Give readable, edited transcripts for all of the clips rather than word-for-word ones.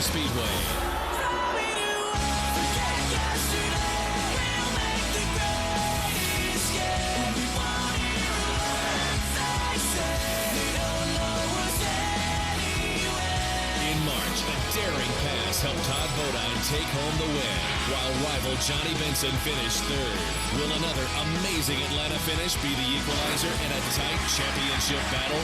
Speedway. Daring pass helped Todd Bodine take home the win, while rival Johnny Benson finished third. Will another amazing Atlanta finish be the equalizer in a tight championship battle?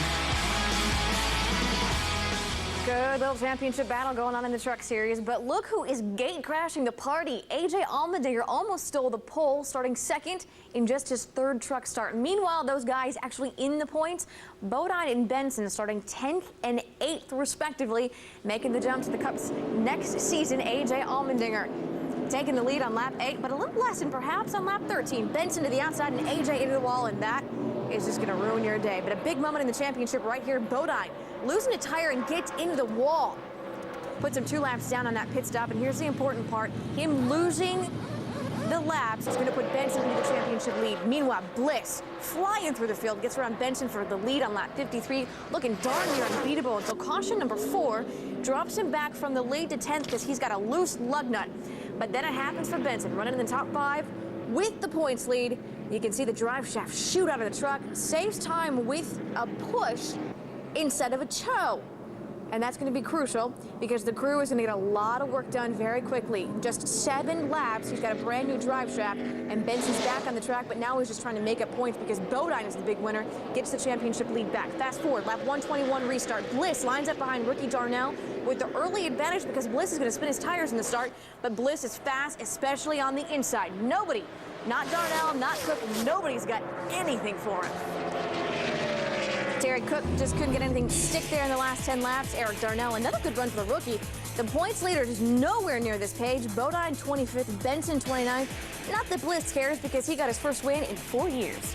Good little championship battle going on in the Truck Series, but look who is gate crashing the party. AJ Allmendinger almost stole the pole, starting second in just his third truck start. Meanwhile, those guys actually in the points, Bodine and Benson starting 10th and 8th respectively, making the jump to the Cup's next season. AJ Allmendinger taking the lead on lap 8, but a little less than perhaps on lap 13. Benson to the outside and AJ into the wall, and that is just going to ruin your day. But a big moment in the championship right here. Bodine losing a tire and gets into the wall. Puts him 2 laps down on that pit stop, and here's the important part. Him losing the laps is going to put Benson into the championship lead. Meanwhile, Bliss flying through the field, gets around Benson for the lead on lap 53, looking darn near unbeatable until caution number 4 drops him back from the lead to 10th because he's got a loose lug nut. But then it happens for Benson, running in the top 5 with the points lead. You can see the drive shaft shoot out of the truck, saves time with a push instead of a tow. And that's going to be crucial because the crew is going to get a lot of work done very quickly. Just 7 laps, he's got a brand new drive shaft, and Benson's back on the track, but now he's just trying to make up points because Bodine is the big winner, gets the championship lead back. Fast forward, lap 121 restart. Bliss lines up behind Ricky Darnell with the early advantage because Bliss is going to spin his tires in the start, but Bliss is fast, especially on the inside. Nobody, not Darnell, not Cook, nobody's got anything for him. Terry Cook just couldn't get anything to stick there in the last 10 laps. Eric Darnell, another good run for the rookie. The points leader is nowhere near this page. Bodine 25th, Benson 29th. Not that Bliss cares because he got his first win in 4 years.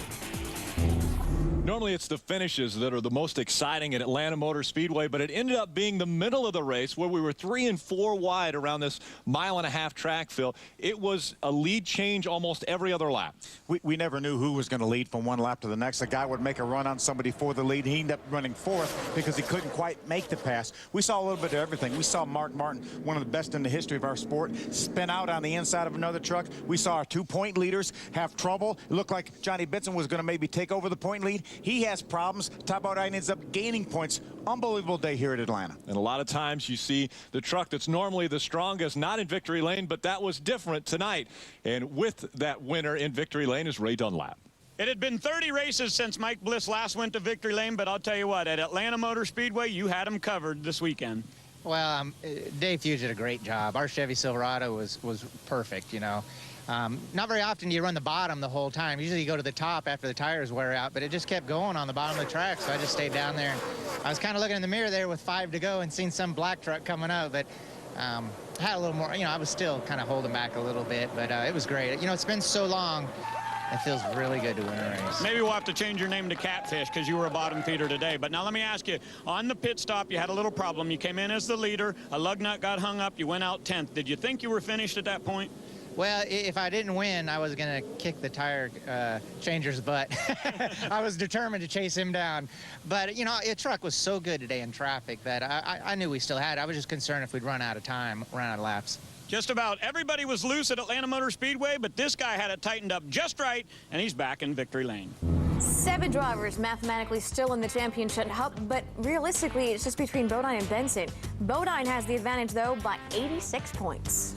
Normally it's the finishes that are the most exciting at Atlanta Motor Speedway, but it ended up being the middle of the race where we were 3 and 4 wide around this 1.5 mile track, Phil. It was a lead change almost every other lap. We never knew who was going to lead from one lap to the next. A guy would make a run on somebody for the lead. He ended up running 4th because he couldn't quite make the pass. We saw a little bit of everything. We saw Mark Martin, one of the best in the history of our sport, spin out on the inside of another truck. We saw our 2-point leaders have trouble. It looked like Johnny Benson was going to maybe take over the point lead. He has problems. Todd Bodine ends up gaining points. Unbelievable day here at Atlanta. And a lot of times you see the truck that's normally the strongest not in victory lane, but that was different tonight. And with that winner in victory lane is Ray Dunlap. It had been 30 races since Mike Bliss last went to victory lane, but I'll tell you what, at Atlanta Motor Speedway, you had him covered this weekend. Well, Dave Hughes did a great job. Our Chevy Silverado was perfect, you know. Not very often do you run the bottom the whole time. Usually you go to the top after the tires wear out, but it just kept going on the bottom of the track, so I just stayed down there. I was kind of looking in the mirror there with 5 to go and seeing some black truck coming up, but had a little more, you know, I was still kind of holding back a little bit, but it was great. You know, it's been so long. It feels really good to win a race. Maybe we'll have to change your name to Catfish because you were a bottom feeder today. But now let me ask you, on the pit stop, you had a little problem. You came in as the leader. A lug nut got hung up. You went out 10th. Did you think you were finished at that point? Well, if I didn't win, I was going to kick the tire changer's butt. I was determined to chase him down. But, you know, the truck was so good today in traffic that I knew we still had it. I was just concerned if we'd run out of time, run out of laps. Just about everybody was loose at Atlanta Motor Speedway, but this guy had it tightened up just right, and he's back in victory lane. 7 drivers mathematically still in the championship hunt, but realistically, it's just between Bodine and Benson. Bodine has the advantage, though, by 86 points.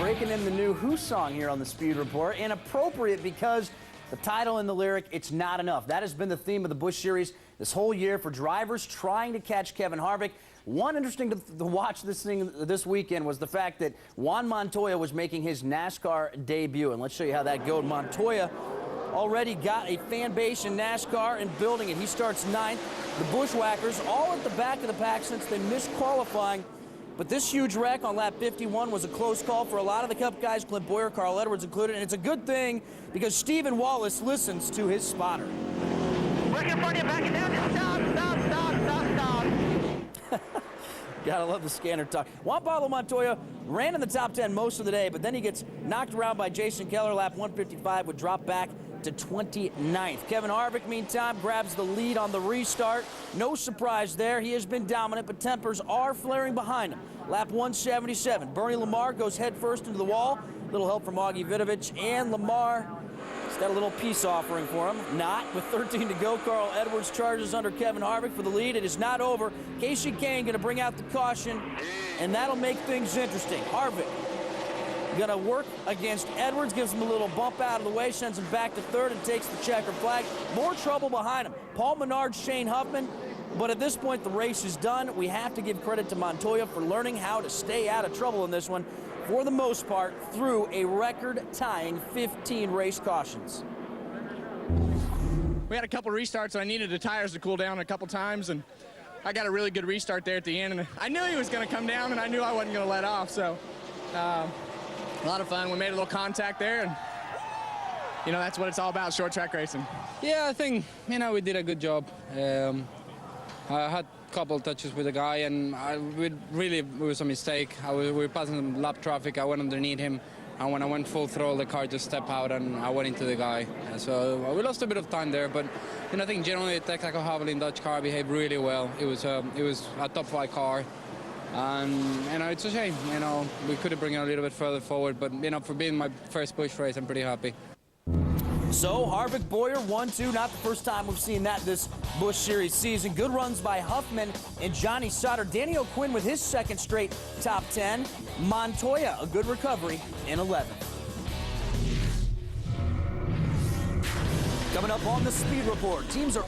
Breaking in the new Who song here on the Speed Report. Inappropriate because the title and the lyric, it's not enough. That has been the theme of the Busch Series this whole year for drivers trying to catch Kevin Harvick. One interesting to watch this weekend was the fact that Juan Montoya was making his NASCAR debut. And let's show you how that goes. Montoya already got a fan base in NASCAR and building it. He starts 9th. The Bushwhackers all at the back of the pack since they missed qualifying. But this huge wreck on lap 51 was a close call for a lot of the Cup guys, Clint Boyer, Carl Edwards included, and it's a good thing because Stephen Wallace listens to his spotter. Looking for you, back it down, stop. Gotta love the scanner talk. Juan Pablo Montoya ran in the top 10 most of the day, but then he gets knocked around by Jason Keller. Lap 155 would drop back to 29th. Kevin Harvick, meantime, grabs the lead on the restart. No surprise there. He has been dominant, but tempers are flaring behind him. Lap 177, Bernie Lamar goes headfirst into the wall. Little help from Augie Vidovich, and Lamar has got a little peace offering for him. Not with 13 to go. Carl Edwards charges under Kevin Harvick for the lead. It is not over. Casey Kane going to bring out the caution, and that'll make things interesting. Harvick going to work against Edwards, gives him a little bump out of the way, sends him back to third, and takes the checkered flag. More trouble behind him. Paul Menard, Shane Huffman. But at this point, the race is done. We have to give credit to Montoya for learning how to stay out of trouble in this one, for the most part, through a record-tying 15 race cautions. We had a couple restarts, so I needed the tires to cool down a couple times, and I got a really good restart there at the end. And I knew he was going to come down, and I knew I wasn't going to let off. So a lot of fun. We made a little contact there, and you know that's what it's all about, short track racing. Yeah, I think we did a good job. I had a couple touches with the guy, and it was a mistake. We were passing lap traffic. I went underneath him, and when I went full throttle, the car just stepped out, and I went into the guy. So we lost a bit of time there, but I think generally the Texaco Havoline Dodge car behaved really well. It was a top 5 car, and it's a shame. We could have brought it a little bit further forward, but for being my first Busch race, I'm pretty happy. So Harvick, Boyer, 1-2. Not the first time we've seen that this Busch Series season. Good runs by Huffman and Johnny Sauter. Danny O'Quinn with his second straight top 10. Montoya, a good recovery in 11th. Coming up on the Speed Report, teams are